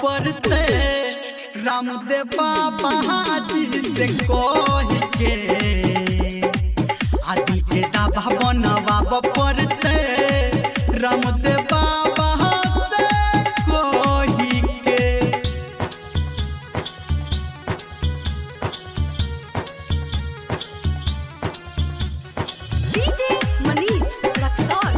पड़ते रामदेव बाबा जी से कह के आदि के दावा बनवाब पड़ते रामदेव बाबा से कह के। डीजे मनीष रक्सौल।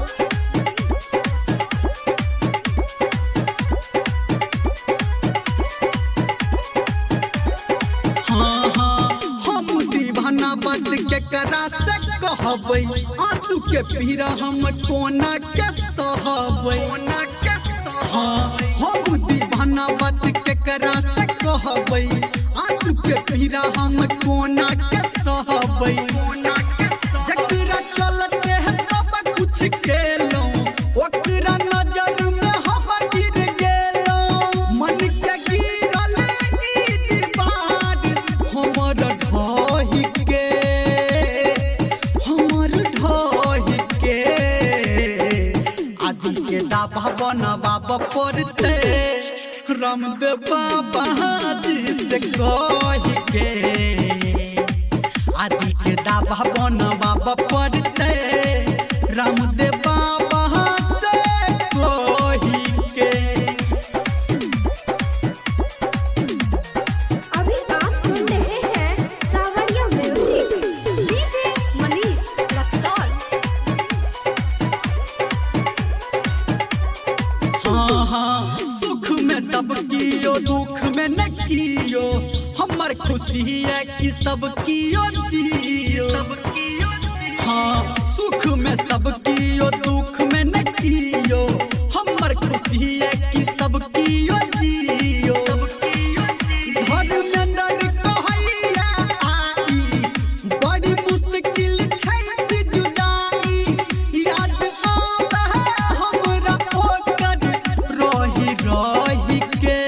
हाँ हाँ हम दीवाना बद के करा से कहबै आंसू के पीरा हम कोना के सहबै। हाँ हम दीवाना बद के करा से कहबै आंसू के पीरा हम कोना के सहबै। जकरा चलते है सब कुछ केलो ओकरा नजर में हम गिर गेलो। मन के गिरल ई दीवार हमर ढहि के आदि के दावा बनवाब पड़ते रामदेव बाबा जी से कह के आदि के दावा बनवाब पड़ते रामदेव बाबा से कह के। अभी आप सुन रहे हैं सावरिया म्यूजिक। डीजे मनीष रक्सौल। हाँ हाँ सुख में सब कियो दुख में न कियो हमर खुशी है कि सब कियो जियो। हाँ सुख में सब कियो दुख में न कियो हमर खुशी है कि सब कियो जियो। धर्मेंद्र कहैया आई बड़ी मुश्किल छै जुदाई याद आवे हमरा ओकर रही रही के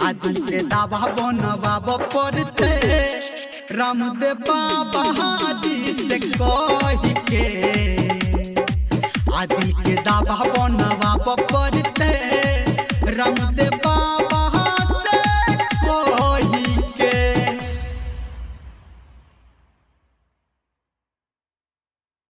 आदि के दावा बनवाब पड़ते रामदेव बाबा जी से कह के आदि के दावा बनवाब पड़ते।